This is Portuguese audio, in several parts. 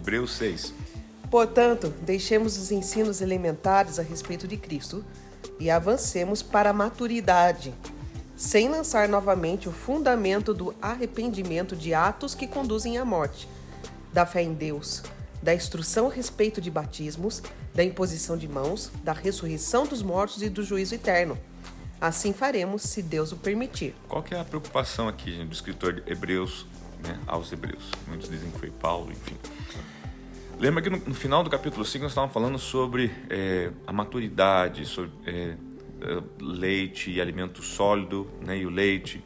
Hebreus 6. Portanto, deixemos os ensinos elementares a respeito de Cristo e avancemos para a maturidade, sem lançar novamente o fundamento do arrependimento de atos que conduzem à morte, da fé em Deus, da instrução a respeito de batismos, da imposição de mãos, da ressurreição dos mortos e do juízo eterno. Assim faremos, se Deus o permitir. Qual que é a preocupação aqui, gente, do escritor de Hebreus, né, aos Hebreus? Muitos dizem que foi Paulo, enfim. Lembra que no final do capítulo 5 nós estávamos falando sobre a maturidade, sobre leite e alimento sólido, né, e o leite.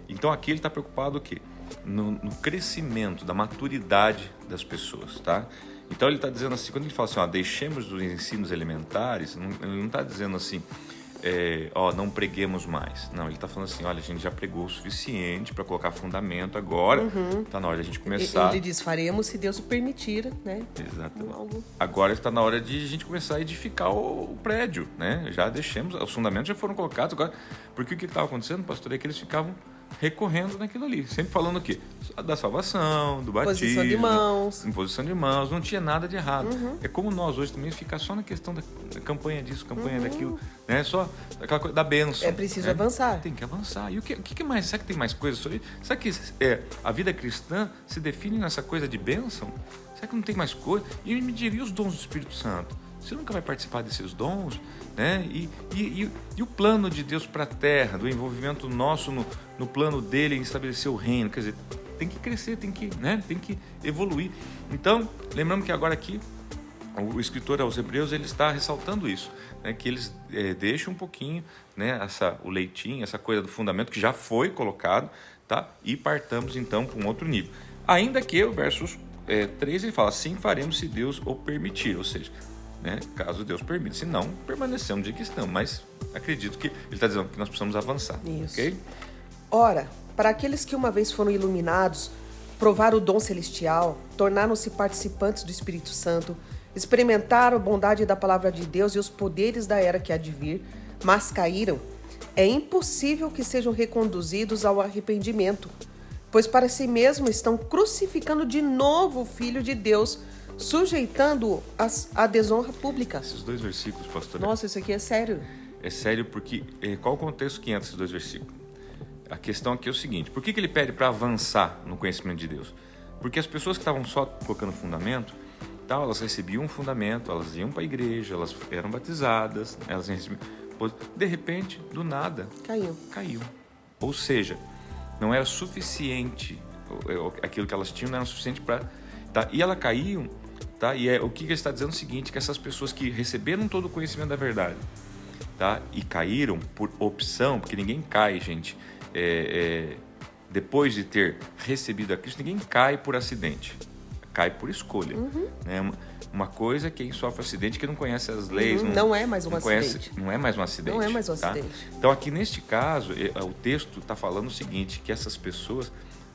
Então aqui ele está preocupado o quê? No crescimento, da maturidade das pessoas, tá? Então ele está dizendo assim, quando ele fala assim, deixemos os ensinos elementares, ele não está dizendo assim, não preguemos mais. Não, ele está falando assim, olha, a gente já pregou o suficiente para colocar fundamento agora, está na hora de a gente começar. Ele diz, faremos se Deus o permitir, né? Exatamente. Agora está na hora de a gente começar a edificar o prédio, né? Já deixamos, os fundamentos já foram colocados agora, porque o que estava acontecendo, pastor, é que eles ficavam recorrendo naquilo ali, sempre falando o quê? Da salvação, do batismo, imposição de mãos, não tinha nada de errado. É como nós hoje também ficar só na questão da campanha disso, campanha daquilo, né? Só aquela coisa da bênção. É preciso avançar. Tem que avançar. E o que mais? Será que tem mais coisas sobre isso? Será que a vida cristã se define nessa coisa de bênção? Será que não tem mais coisa? E me diria os dons do Espírito Santo. Você nunca vai participar desses dons, né? E o plano de Deus para a terra, do envolvimento nosso no plano dele em estabelecer o reino, quer dizer, tem que crescer, tem que evoluir. Então, lembrando que agora aqui, o escritor aos Hebreus, ele está ressaltando isso, né? Que eles deixam um pouquinho, né, o leitinho, essa coisa do fundamento que já foi colocado, tá? E partamos então para um outro nível. Ainda que o versos 3 ele fala, assim faremos se Deus o permitir, ou seja, né, caso Deus permita, se não, permanecemos de que estamos, mas acredito que ele está dizendo que nós precisamos avançar. Isso. Okay? Ora, para aqueles que uma vez foram iluminados, provaram o dom celestial, tornaram-se participantes do Espírito Santo, experimentaram a bondade da palavra de Deus e os poderes da era que há de vir, mas caíram, é impossível que sejam reconduzidos ao arrependimento, pois para si mesmos estão crucificando de novo o Filho de Deus, sujeitando-o à desonra pública. Esses dois versículos, pastor. Nossa, isso aqui é sério. É sério porque qual o contexto que entra esses dois versículos? A questão aqui é o seguinte, por que ele pede para avançar no conhecimento de Deus? Porque as pessoas que estavam só colocando fundamento, elas recebiam um fundamento, elas iam para a igreja, elas eram batizadas, elas recebiam, de repente, do nada, caiu. Ou seja, não era suficiente, aquilo que elas tinham não era suficiente para... Tá? E elas caíam, tá? E o que ele está dizendo é o seguinte, que essas pessoas que receberam todo o conhecimento da verdade, tá? E caíram por opção, porque ninguém cai, gente, depois de ter recebido a Cristo, ninguém cai por acidente, cai por escolha. Né? Uma coisa é quem sofre acidente que não conhece as leis. Não é mais um acidente. Não é mais um acidente. Não é mais um tá? acidente. Então aqui neste caso, o texto está falando o seguinte, que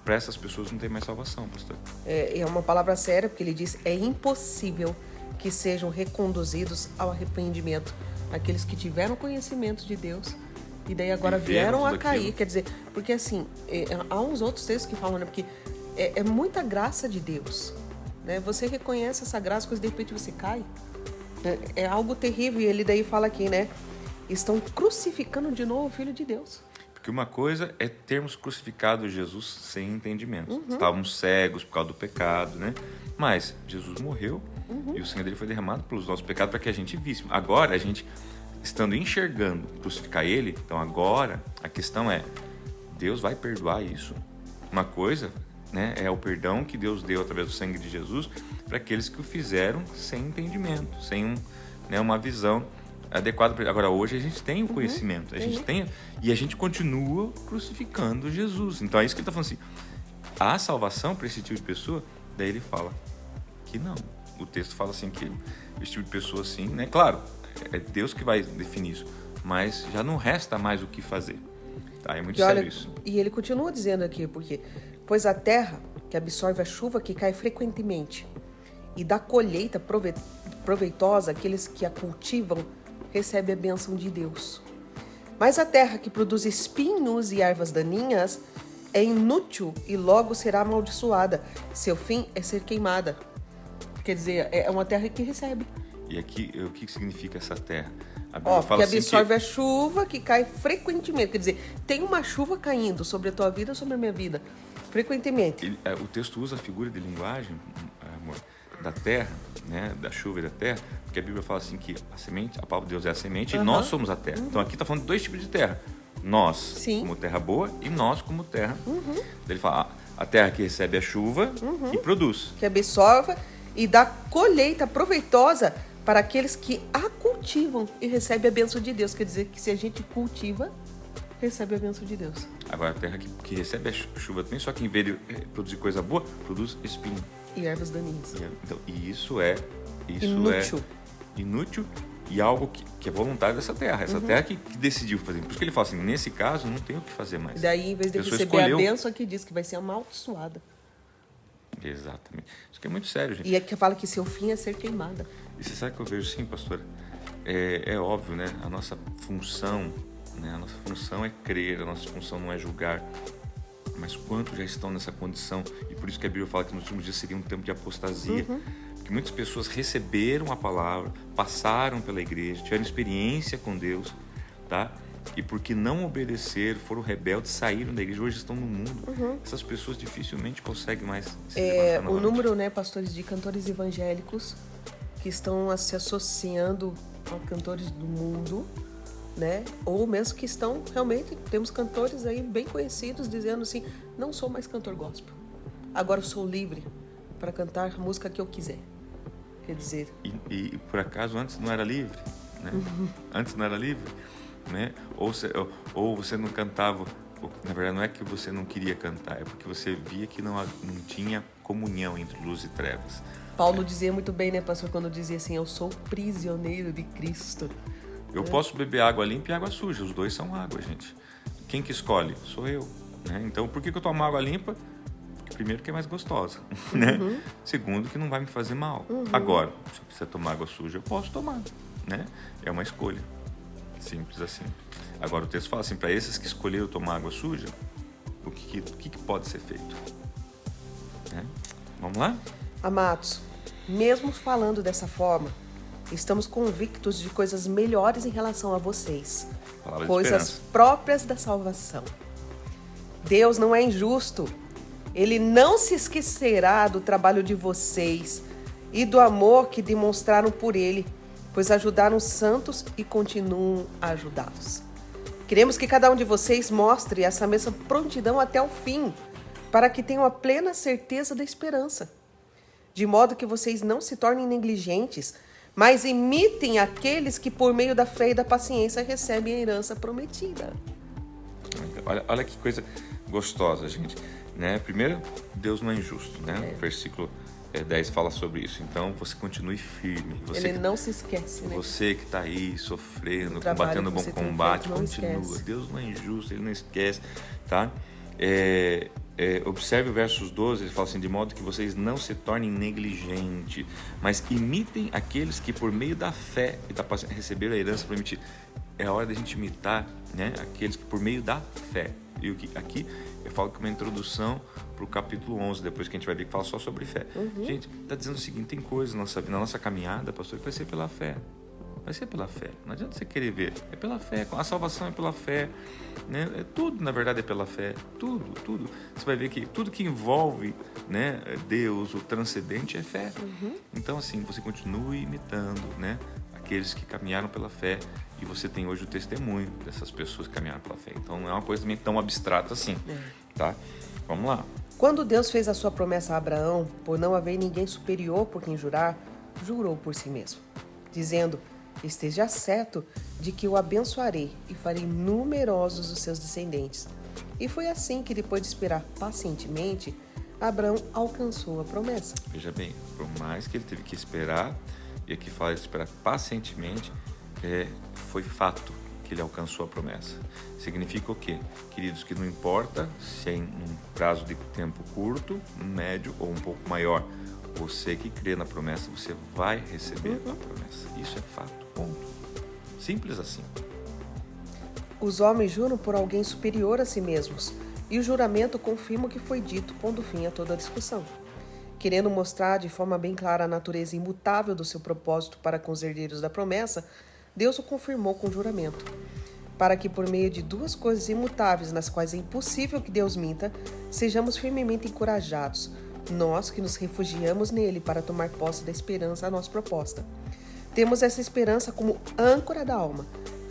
para essas pessoas não tem mais salvação, pastor. É uma palavra séria, porque ele diz, é impossível que sejam reconduzidos ao arrependimento. Aqueles que tiveram conhecimento de Deus e daí agora vieram a cair. Quer dizer, porque assim, há uns outros textos que falam, né? Porque é muita graça de Deus, né? Você reconhece essa graça, mas de repente você cai. É algo terrível. E ele daí fala aqui, né? Estão crucificando de novo o Filho de Deus. Porque uma coisa é termos crucificado Jesus sem entendimento. Estávamos cegos por causa do pecado, né? Mas Jesus morreu e o sangue dele foi derramado pelos nossos pecados para que a gente visse. Agora, a gente, estando enxergando crucificar ele, então agora a questão é, Deus vai perdoar isso? Uma coisa, né, é o perdão que Deus deu através do sangue de Jesus para aqueles que o fizeram sem entendimento, sem uma visão adequado. Agora, hoje a gente tem o conhecimento, a gente tem, e a gente continua crucificando Jesus. Então é isso que ele está falando assim, há salvação para esse tipo de pessoa? Daí ele fala que não. O texto fala assim que esse tipo de pessoa assim, né? Claro, é Deus que vai definir isso, mas já não resta mais o que fazer. Tá? É muito sério isso. E ele continua dizendo aqui, pois a terra que absorve a chuva que cai frequentemente e dá colheita proveitosa àqueles que a cultivam, recebe a bênção de Deus. Mas a terra que produz espinhos e ervas daninhas é inútil e logo será amaldiçoada. Seu fim é ser queimada. Quer dizer, é uma terra que recebe. E aqui, o que significa essa terra? A Bíblia fala que absorve assim a chuva que cai frequentemente. Quer dizer, tem uma chuva caindo sobre a tua vida, sobre a minha vida, frequentemente. O texto usa a figura de linguagem, amor, da terra, né? Da chuva e da terra, porque a Bíblia fala assim que a semente, a palavra de Deus é a semente e nós somos a terra. Então aqui está falando de dois tipos de terra. Nós como terra boa e nós como terra. Ele fala, a terra que recebe a chuva e produz. Que absorve e dá colheita proveitosa para aqueles que a cultivam e recebem a bênção de Deus. Quer dizer que se a gente cultiva, recebe a bênção de Deus. Agora, a terra que recebe a chuva também, só que em vez de produzir coisa boa, produz espinho. E ervas daninhas. Então, isso é inútil e algo que é voluntário dessa terra. Essa terra que decidiu fazer. Por isso que ele fala assim, nesse caso, não tem o que fazer mais. E daí, em vez de receber a bênção, aqui diz que vai ser amaldiçoada. Exatamente. Isso que é muito sério, gente. E é que fala que seu fim é ser queimada. E você sabe que eu vejo sim, pastora? É óbvio, né? A nossa função, né? A nossa função é crer, a nossa função não é julgar. Mas quantos já estão nessa condição? E por isso que a Bíblia fala que nos últimos dias seria um tempo de apostasia. Porque muitas pessoas receberam a palavra, passaram pela igreja, tiveram experiência com Deus, tá? E porque não obedeceram, foram rebeldes, saíram da igreja, hoje estão no mundo. Essas pessoas dificilmente conseguem mais se levantar novamente. O número, né, pastores, de cantores evangélicos que estão se associando a cantores do mundo, né? Ou mesmo que estão, realmente, temos cantores aí bem conhecidos dizendo assim, não sou mais cantor gospel, agora eu sou livre para cantar a música que eu quiser. Quer dizer... E por acaso antes não era livre, né? Antes não era livre, né? Ou você não cantava, na verdade não é que você não queria cantar, é porque você via que não tinha comunhão entre luz e trevas. Paulo dizia muito bem, né, pastor, quando dizia assim, eu sou prisioneiro de Cristo. Eu posso beber água limpa e água suja, os dois são água, gente. Quem que escolhe? Sou eu, né? Então, por que eu tomo água limpa? Porque, primeiro, que é mais gostosa, né? Segundo, que não vai me fazer mal. Agora, se eu quiser tomar água suja, eu posso tomar, né? É uma escolha, simples assim. Agora, o texto fala assim, para esses que escolheram tomar água suja, o que pode ser feito? Né? Vamos lá? Amados, mesmo falando dessa forma, estamos convictos de coisas melhores em relação a vocês. Coisas próprias da salvação. Deus não é injusto. Ele não se esquecerá do trabalho de vocês e do amor que demonstraram por Ele, pois ajudaram os santos e continuam a ajudá-los. Queremos que cada um de vocês mostre essa mesma prontidão até o fim, para que tenham a plena certeza da esperança. De modo que vocês não se tornem negligentes, mas imitem aqueles que, por meio da fé e da paciência, recebem a herança prometida. Olha que coisa gostosa, gente. Né? Primeiro, Deus não é injusto. Né? O versículo 10 fala sobre isso. Então, você continue firme. Ele não se esquece. Né? Você que está aí sofrendo, combatendo o bom combate, continua. Esquece. Deus não é injusto, Ele não esquece. Tá? Observe o versos 12, ele fala assim, de modo que vocês não se tornem negligentes, mas imitem aqueles que por meio da fé e da paciência receberam a herança prometida. É a hora da gente imitar, né, aqueles que por meio da fé. E aqui eu falo que é uma introdução para o capítulo 11, depois que a gente vai ver que fala só sobre fé. Gente, está dizendo o seguinte, tem coisas na nossa caminhada, pastor, que vai ser pela fé. Vai ser pela fé. Não adianta você querer ver. É pela fé. A salvação é pela fé. Né? Tudo, na verdade, é pela fé. Tudo. Você vai ver que tudo que envolve, né, Deus, o transcendente, é fé. Então, assim, você continue imitando, né, aqueles que caminharam pela fé. E você tem hoje o testemunho dessas pessoas que caminharam pela fé. Então, não é uma coisa também tão abstrata assim. Tá? Vamos lá. Quando Deus fez a sua promessa a Abraão, por não haver ninguém superior por quem jurar, jurou por si mesmo, dizendo... Esteja certo de que o abençoarei e farei numerosos os seus descendentes. E foi assim que, depois de esperar pacientemente, Abraão alcançou a promessa. Veja bem, por mais que ele teve que esperar, e aqui fala de esperar pacientemente, foi fato que ele alcançou a promessa. Significa o quê? Queridos, que não importa se é em um prazo de tempo curto, médio ou um pouco maior, você que crê na promessa, você vai receber a promessa. Isso é fato, ponto. Simples assim. Os homens juram por alguém superior a si mesmos, e o juramento confirma o que foi dito, pondo fim a toda a discussão. querendo mostrar de forma bem clara a natureza imutável do seu propósito para com os herdeiros da promessa, Deus o confirmou com juramento, para que por meio de duas coisas imutáveis, nas quais é impossível que Deus minta, sejamos firmemente encorajados, nós que nos refugiamos nele para tomar posse da esperança a nós proposta. Temos essa esperança como âncora da alma,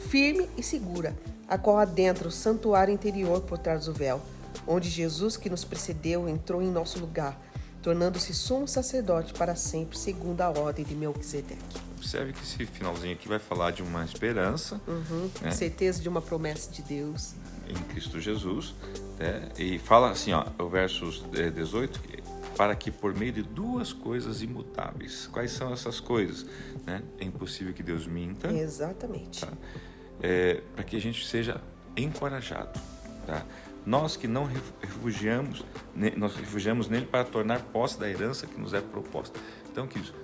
firme e segura, a qual adentra o santuário interior por trás do véu, onde Jesus, que nos precedeu, entrou em nosso lugar, tornando-se sumo sacerdote para sempre, segundo a ordem de Melquisedeque. Observe que esse finalzinho aqui vai falar de uma esperança, né? Certeza de uma promessa de Deus. Em Cristo Jesus, né? E fala assim, ó, o versos 18, para que por meio de duas coisas imutáveis. Quais são essas coisas? Né? É impossível que Deus minta. Exatamente. Tá? Para que a gente seja encorajado. Tá? Nós que não nós refugiamos nele para tornar posse da herança que nos é proposta. Então, queridos,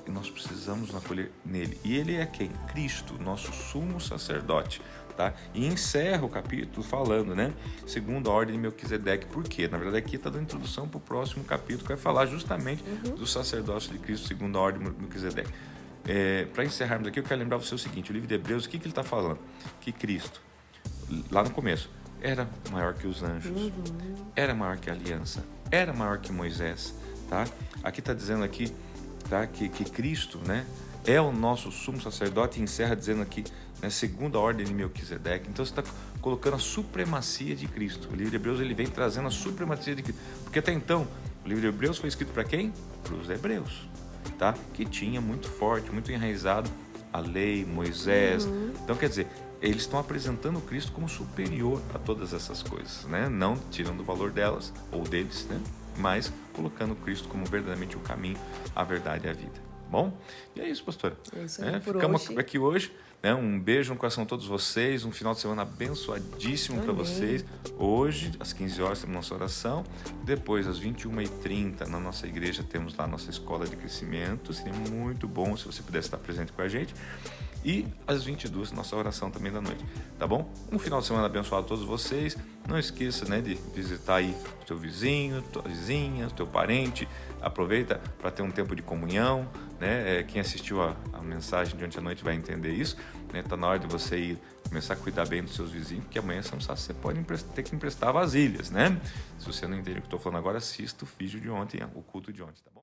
nós precisamos nos acolher nele. E ele é quem? Cristo, nosso sumo sacerdote. Tá? E encerra o capítulo falando, né? Segundo a ordem de Melquisedeque. Por quê? Na verdade, aqui está dando introdução para o próximo capítulo, que vai falar justamente do sacerdócio de Cristo, segundo a ordem de Melquisedeque. Para encerrarmos aqui, eu quero lembrar você o seguinte: o livro de Hebreus, o que ele está falando? Que Cristo, lá no começo, era maior que os anjos, era maior que a aliança, era maior que Moisés. Tá? Aqui está dizendo aqui, tá? que Cristo, né, é o nosso sumo sacerdote, e encerra dizendo aqui, né, segundo a ordem de Melquisedeque. Então você está colocando a supremacia de Cristo. O livro de Hebreus ele vem trazendo a supremacia de Cristo, porque até então o livro de Hebreus foi escrito para quem? Para os hebreus, tá? Que tinha muito forte, muito enraizado a lei, Moisés. Então quer dizer, eles estão apresentando Cristo como superior a todas essas coisas, né? Não tirando o valor delas ou deles, né? Mas colocando Cristo como verdadeiramente o caminho, a verdade e a vida. Bom? E é isso, pastor. É isso aí, ficamos aqui hoje. Né? Um beijo no coração de todos vocês. Um final de semana abençoadíssimo para vocês. Hoje, às 15 horas, temos nossa oração. Depois, às 21h30, na nossa igreja, temos lá a nossa escola de crescimento. Seria muito bom se você pudesse estar presente com a gente. E às 22h, nossa oração também da noite. Tá bom? Um final de semana abençoado a todos vocês. Não esqueça, né, de visitar aí o teu vizinho, tua vizinha, o teu parente. Aproveita para ter um tempo de comunhão, né? Quem assistiu a mensagem de ontem à noite vai entender isso, né? Tá na hora de você ir começar a cuidar bem dos seus vizinhos, porque amanhã você não sabe se você pode ter que emprestar vasilhas, né? Se você não entende o que eu estou falando agora, assista o vídeo de ontem, o culto de ontem, tá bom?